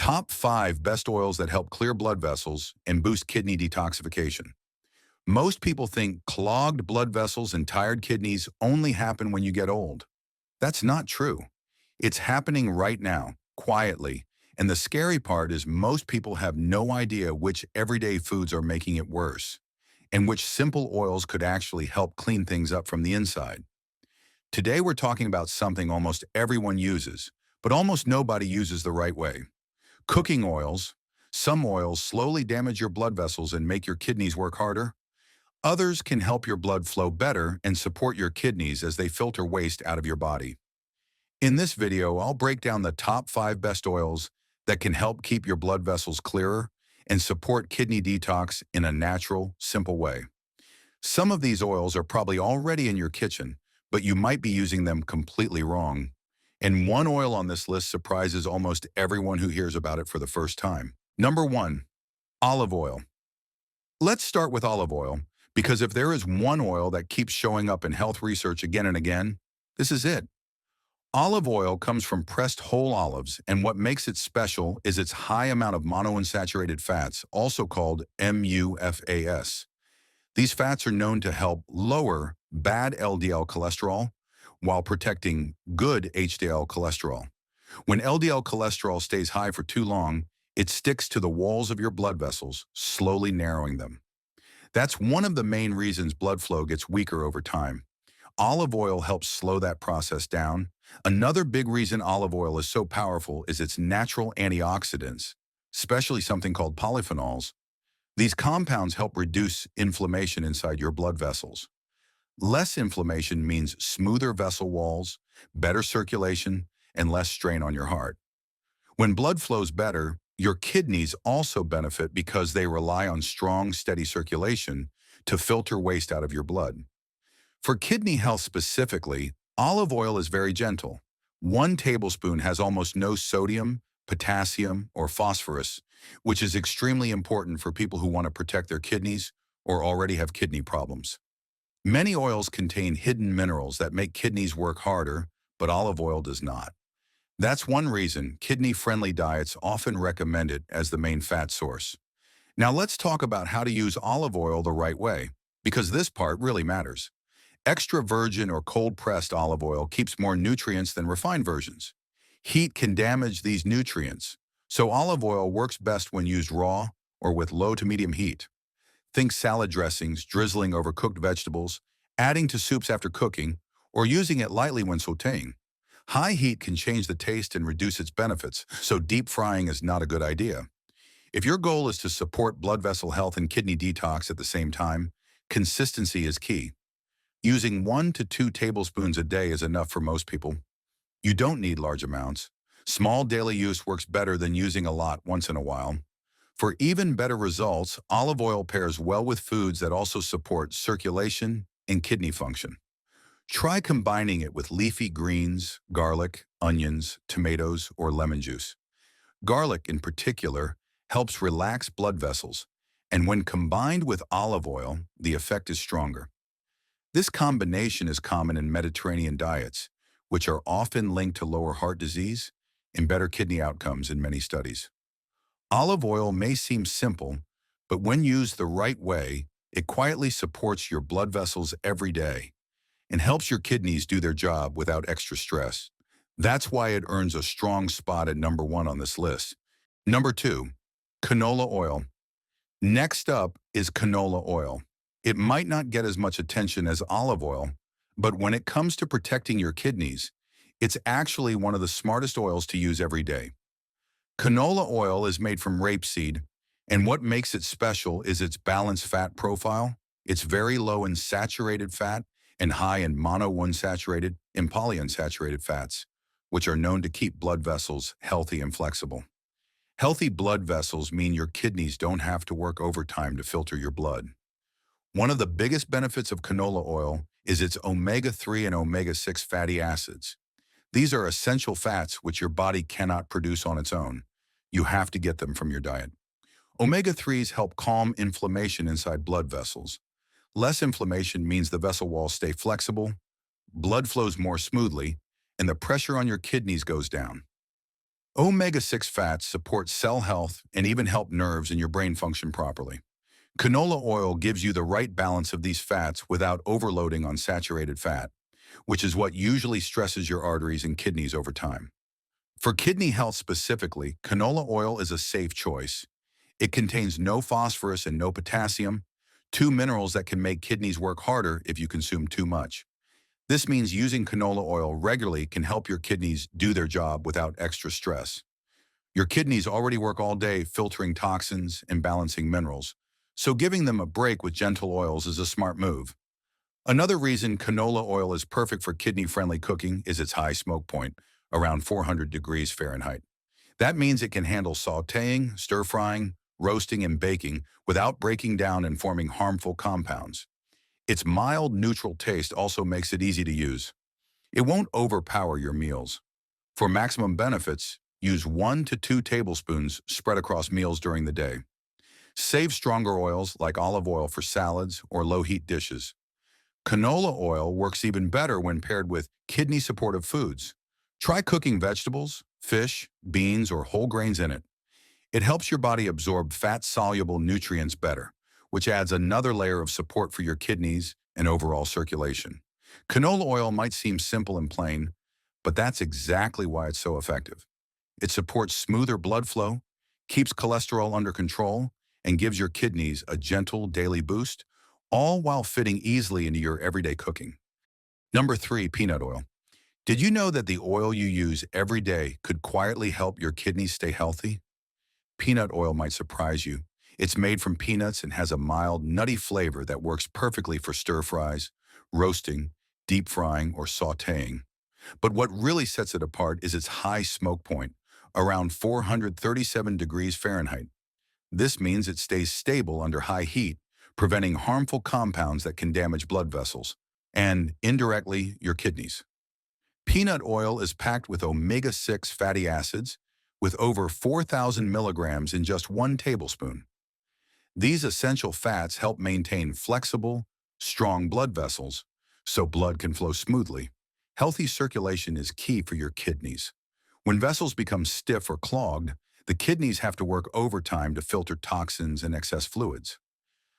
Top 5 best oils that help clear blood vessels and boost kidney detoxification. Most people think clogged blood vessels and tired kidneys only happen when you get old. That's not true. It's happening right now, quietly. And the scary part is most people have no idea which everyday foods are making it worse, and which simple oils could actually help clean things up from the inside. Today we're talking about something almost everyone uses, but almost nobody uses the right way. Cooking oils. Some oils slowly damage your blood vessels and make your kidneys work harder. Others can help your blood flow better and support your kidneys as they filter waste out of your body. In this video, I'll break down the top 5 best oils that can help keep your blood vessels clearer and support kidney detox in a natural, simple way. Some of these oils are probably already in your kitchen, but you might be using them completely wrong. And one oil on this list surprises almost everyone who hears about it for the first time. Number 1, olive oil. Let's start with olive oil, because if there is one oil that keeps showing up in health research again and again, this is it. Olive oil comes from pressed whole olives, and what makes it special is its high amount of monounsaturated fats, also called MUFAS. These fats are known to help lower bad LDL cholesterol while protecting good HDL cholesterol. When LDL cholesterol stays high for too long, it sticks to the walls of your blood vessels, slowly narrowing them. That's one of the main reasons blood flow gets weaker over time. Olive oil helps slow that process down. Another big reason olive oil is so powerful is its natural antioxidants, especially something called polyphenols. These compounds help reduce inflammation inside your blood vessels. Less inflammation means smoother vessel walls, better circulation, and less strain on your heart. When blood flows better, your kidneys also benefit because they rely on strong, steady circulation to filter waste out of your blood. For kidney health specifically, olive oil is very gentle. 1 tablespoon has almost no sodium, potassium, or phosphorus, which is extremely important for people who want to protect their kidneys or already have kidney problems. Many oils contain hidden minerals that make kidneys work harder, but olive oil does not. That's one reason kidney-friendly diets often recommend it as the main fat source. Now let's talk about how to use olive oil the right way, because this part really matters. Extra virgin or cold-pressed olive oil keeps more nutrients than refined versions. Heat can damage these nutrients, so olive oil works best when used raw or with low to medium heat. Think salad dressings, drizzling over cooked vegetables, adding to soups after cooking, or using it lightly when sautéing. High heat can change the taste and reduce its benefits, so deep frying is not a good idea. If your goal is to support blood vessel health and kidney detox at the same time, consistency is key. Using 1 to 2 tablespoons a day is enough for most people. You don't need large amounts. Small daily use works better than using a lot once in a while. For even better results, olive oil pairs well with foods that also support circulation and kidney function. Try combining it with leafy greens, garlic, onions, tomatoes, or lemon juice. Garlic, in particular, helps relax blood vessels, and when combined with olive oil, the effect is stronger. This combination is common in Mediterranean diets, which are often linked to lower heart disease and better kidney outcomes in many studies. Olive oil may seem simple, but when used the right way, it quietly supports your blood vessels every day and helps your kidneys do their job without extra stress. That's why it earns a strong spot at number 1 on this list. Number 2, canola oil. Next up is canola oil. It might not get as much attention as olive oil, but when it comes to protecting your kidneys, it's actually one of the smartest oils to use every day. Canola oil is made from rapeseed, and what makes it special is its balanced fat profile. It's very low in saturated fat and high in monounsaturated and polyunsaturated fats, which are known to keep blood vessels healthy and flexible. Healthy blood vessels mean your kidneys don't have to work overtime to filter your blood. One of the biggest benefits of canola oil is its omega-3 and omega-6 fatty acids. These are essential fats which your body cannot produce on its own. You have to get them from your diet. Omega-3s help calm inflammation inside blood vessels. Less inflammation means the vessel walls stay flexible, blood flows more smoothly, and the pressure on your kidneys goes down. Omega-6 fats support cell health and even help nerves and your brain function properly. Canola oil gives you the right balance of these fats without overloading on saturated fat, which is what usually stresses your arteries and kidneys over time. For kidney health specifically, canola oil is a safe choice. It contains no phosphorus and no potassium, two minerals that can make kidneys work harder if you consume too much. This means using canola oil regularly can help your kidneys do their job without extra stress. Your kidneys already work all day filtering toxins and balancing minerals, so giving them a break with gentle oils is a smart move. Another reason canola oil is perfect for kidney-friendly cooking is its high smoke point, around 400 degrees Fahrenheit. That means it can handle sautéing, stir-frying, roasting, and baking without breaking down and forming harmful compounds. Its mild, neutral taste also makes it easy to use. It won't overpower your meals. For maximum benefits, use 1 to 2 tablespoons spread across meals during the day. Save stronger oils like olive oil for salads or low-heat dishes. Canola oil works even better when paired with kidney-supportive foods. Try cooking vegetables, fish, beans, or whole grains in it. It helps your body absorb fat-soluble nutrients better, which adds another layer of support for your kidneys and overall circulation. Canola oil might seem simple and plain, but that's exactly why it's so effective. It supports smoother blood flow, keeps cholesterol under control, and gives your kidneys a gentle daily boost, all while fitting easily into your everyday cooking. Number 3, peanut oil. Did you know that the oil you use every day could quietly help your kidneys stay healthy? Peanut oil might surprise you. It's made from peanuts and has a mild, nutty flavor that works perfectly for stir-fries, roasting, deep frying, or sautéing. But what really sets it apart is its high smoke point, around 437 degrees Fahrenheit. This means it stays stable under high heat, preventing harmful compounds that can damage blood vessels and, indirectly, your kidneys. Peanut oil is packed with omega-6 fatty acids with over 4,000 milligrams in just 1 tablespoon. These essential fats help maintain flexible, strong blood vessels so blood can flow smoothly. Healthy circulation is key for your kidneys. When vessels become stiff or clogged, the kidneys have to work overtime to filter toxins and excess fluids.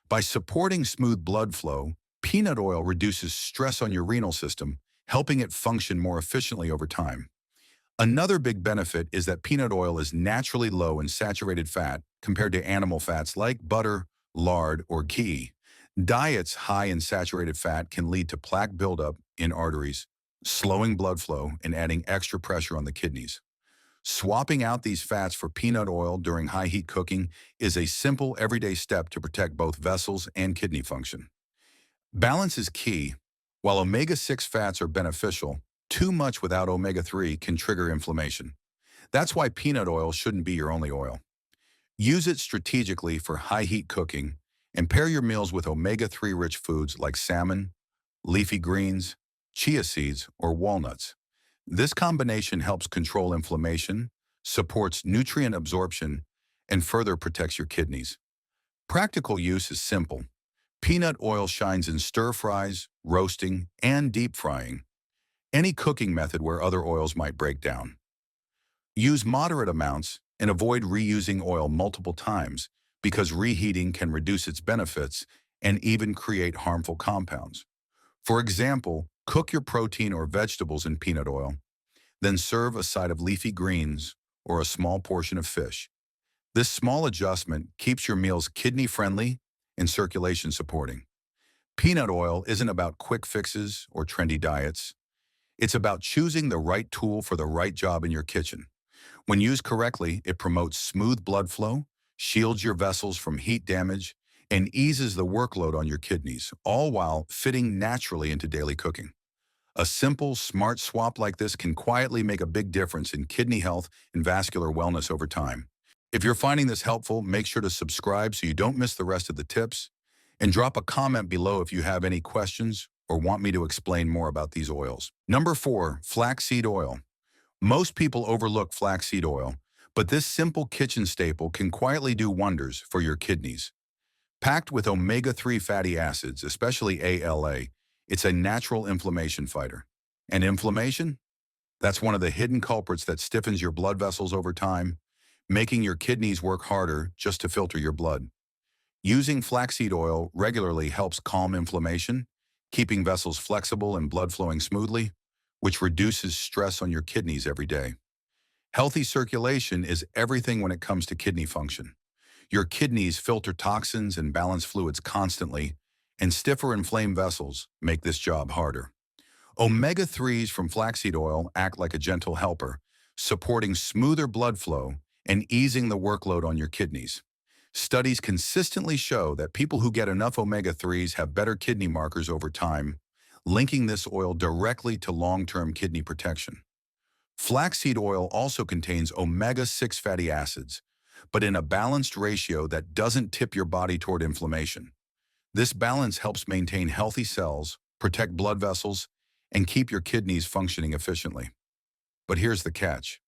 By supporting smooth blood flow, peanut oil reduces stress on your renal system, helping it function more efficiently over time. Another big benefit is that peanut oil is naturally low in saturated fat compared to animal fats like butter, lard, or ghee. Diets high in saturated fat can lead to plaque buildup in arteries, slowing blood flow and adding extra pressure on the kidneys. Swapping out these fats for peanut oil during high heat cooking is a simple everyday step to protect both vessels and kidney function. Balance is key. While omega-6 fats are beneficial, too much without omega-3 can trigger inflammation. That's why peanut oil shouldn't be your only oil. Use it strategically for high heat cooking and pair your meals with omega-3 rich foods like salmon, leafy greens, chia seeds, or walnuts. This combination helps control inflammation, supports nutrient absorption, and further protects your kidneys. Practical use is simple. Peanut oil shines in stir-fries, roasting, and deep frying, any cooking method where other oils might break down. Use moderate amounts and avoid reusing oil multiple times because reheating can reduce its benefits and even create harmful compounds. For example, cook your protein or vegetables in peanut oil, then serve a side of leafy greens or a small portion of fish. This small adjustment keeps your meals kidney-friendly and circulation-supporting. Peanut oil isn't about quick fixes or trendy diets. It's about choosing the right tool for the right job in your kitchen. When used correctly, it promotes smooth blood flow, shields your vessels from heat damage, and eases the workload on your kidneys, all while fitting naturally into daily cooking. A simple, smart swap like this can quietly make a big difference in kidney health and vascular wellness over time. If you're finding this helpful, make sure to subscribe so you don't miss the rest of the tips, and drop a comment below if you have any questions or want me to explain more about these oils. Number 4, flaxseed oil. Most people overlook flaxseed oil, but this simple kitchen staple can quietly do wonders for your kidneys. Packed with omega-3 fatty acids, especially ALA, it's a natural inflammation fighter. And inflammation? That's one of the hidden culprits that stiffens your blood vessels over time, making your kidneys work harder just to filter your blood. Using flaxseed oil regularly helps calm inflammation, keeping vessels flexible and blood flowing smoothly, which reduces stress on your kidneys every day. Healthy circulation is everything when it comes to kidney function. Your kidneys filter toxins and balance fluids constantly, and stiffer inflamed vessels make this job harder. Omega-3s from flaxseed oil act like a gentle helper, supporting smoother blood flow and easing the workload on your kidneys. Studies consistently show that people who get enough omega-3s have better kidney markers over time, linking this oil directly to long-term kidney protection. Flaxseed oil also contains omega-6 fatty acids, but in a balanced ratio that doesn't tip your body toward inflammation. This balance helps maintain healthy cells, protect blood vessels, and keep your kidneys functioning efficiently. But here's the catch.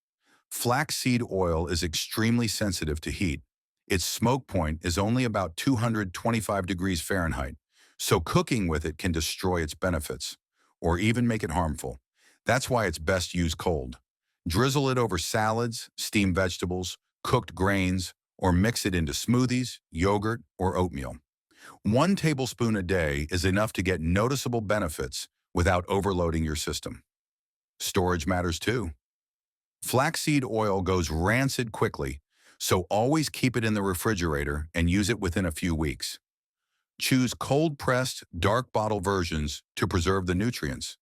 Flaxseed oil is extremely sensitive to heat. Its smoke point is only about 225 degrees Fahrenheit, so cooking with it can destroy its benefits, or even make it harmful. That's why it's best used cold. Drizzle it over salads, steamed vegetables, cooked grains, or mix it into smoothies, yogurt, or oatmeal. 1 tablespoon a day is enough to get noticeable benefits without overloading your system. Storage matters too. Flaxseed oil goes rancid quickly, so always keep it in the refrigerator and use it within a few weeks. Choose cold-pressed, dark bottle versions to preserve the nutrients.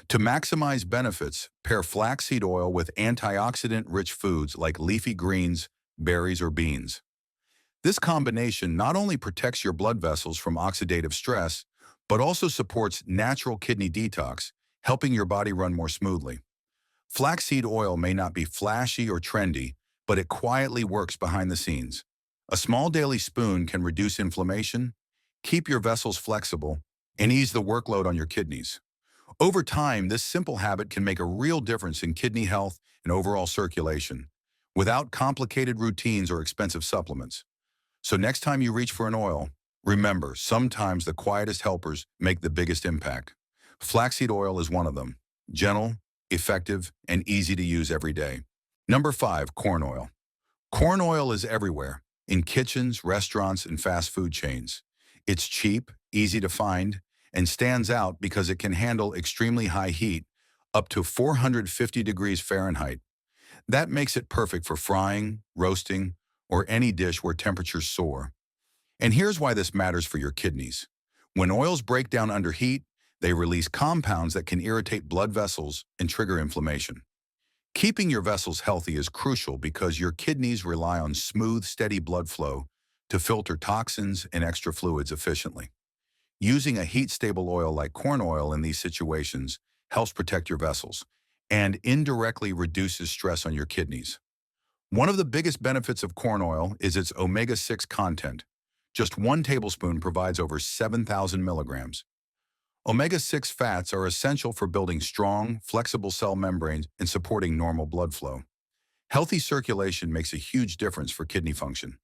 To maximize benefits, pair flaxseed oil with antioxidant-rich foods like leafy greens, berries, or beans. This combination not only protects your blood vessels from oxidative stress, but also supports natural kidney detox, helping your body run more smoothly. Flaxseed oil may not be flashy or trendy, but it quietly works behind the scenes. A small daily spoon can reduce inflammation, keep your vessels flexible, and ease the workload on your kidneys. Over time, this simple habit can make a real difference in kidney health and overall circulation, without complicated routines or expensive supplements. So next time you reach for an oil, remember, sometimes the quietest helpers make the biggest impact. Flaxseed oil is one of them. Gentle, effective, and easy to use every day. Number 5, corn oil. Corn oil is everywhere, in kitchens, restaurants, and fast food chains. It's cheap, easy to find, and stands out because it can handle extremely high heat, up to 450 degrees Fahrenheit. That makes it perfect for frying, roasting, or any dish where temperatures soar. And here's why this matters for your kidneys. When oils break down under heat, they release compounds that can irritate blood vessels and trigger inflammation. Keeping your vessels healthy is crucial because your kidneys rely on smooth, steady blood flow to filter toxins and extra fluids efficiently. Using a heat-stable oil like corn oil in these situations helps protect your vessels and indirectly reduces stress on your kidneys. One of the biggest benefits of corn oil is its omega-6 content. Just 1 tablespoon provides over 7,000 milligrams. Omega-6 fats are essential for building strong, flexible cell membranes and supporting normal blood flow. Healthy circulation makes a huge difference for kidney function.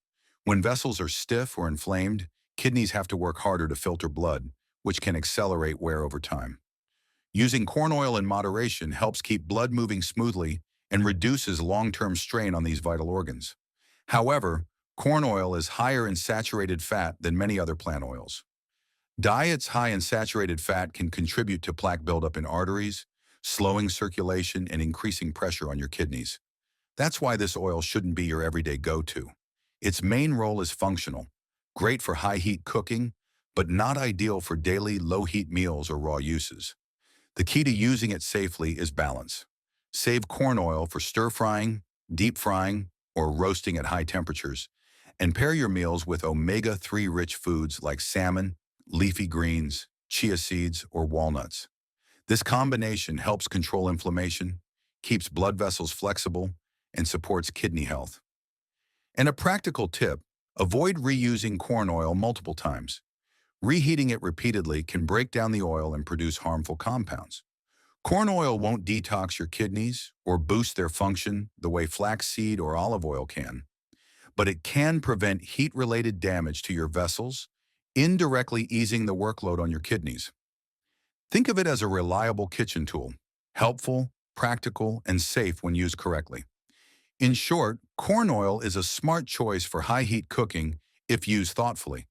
When vessels are stiff or inflamed, kidneys have to work harder to filter blood, which can accelerate wear over time. Using corn oil in moderation helps keep blood moving smoothly and reduces long-term strain on these vital organs. However, corn oil is higher in saturated fat than many other plant oils. Diets high in saturated fat can contribute to plaque buildup in arteries, slowing circulation and increasing pressure on your kidneys. That's why this oil shouldn't be your everyday go-to. Its main role is functional, great for high-heat cooking, but not ideal for daily low-heat meals or raw uses. The key to using it safely is balance. Save corn oil for stir-frying, deep frying, or roasting at high temperatures, and pair your meals with omega-3 rich foods like salmon, leafy greens, chia seeds, or walnuts. This combination helps control inflammation, keeps blood vessels flexible, and supports kidney health. And a practical tip, avoid reusing corn oil multiple times. Reheating it repeatedly can break down the oil and produce harmful compounds. Corn oil won't detox your kidneys or boost their function the way flaxseed or olive oil can, but it can prevent heat-related damage to your vessels, indirectly easing the workload on your kidneys. Think of it as a reliable kitchen tool, helpful, practical, and safe when used correctly. In short, corn oil is a smart choice for high-heat cooking if used thoughtfully.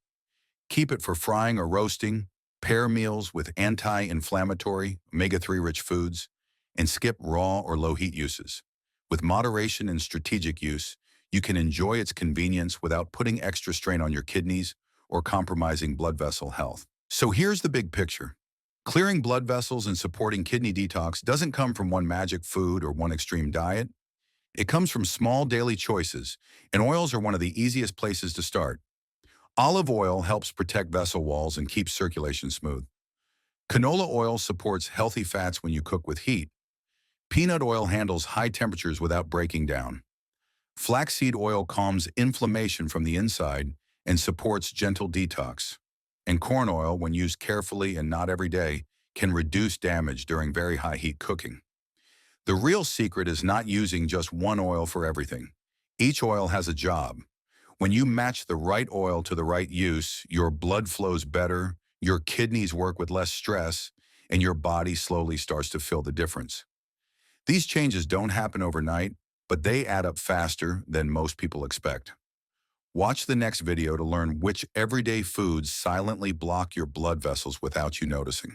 Keep it for frying or roasting, pair meals with anti-inflammatory, omega-3 rich foods, and skip raw or low-heat uses. With moderation and strategic use, you can enjoy its convenience without putting extra strain on your kidneys or compromising blood vessel health. So here's the big picture. Clearing blood vessels and supporting kidney detox doesn't come from one magic food or one extreme diet. It comes from small daily choices, and oils are one of the easiest places to start. Olive oil helps protect vessel walls and keeps circulation smooth. Canola oil supports healthy fats when you cook with heat. Peanut oil handles high temperatures without breaking down. Flaxseed oil calms inflammation from the inside and supports gentle detox. And corn oil, when used carefully and not every day, can reduce damage during very high heat cooking. The real secret is not using just one oil for everything. Each oil has a job. When you match the right oil to the right use, your blood flows better, your kidneys work with less stress, and your body slowly starts to feel the difference. These changes don't happen overnight, but they add up faster than most people expect. Watch the next video to learn which everyday foods silently block your blood vessels without you noticing.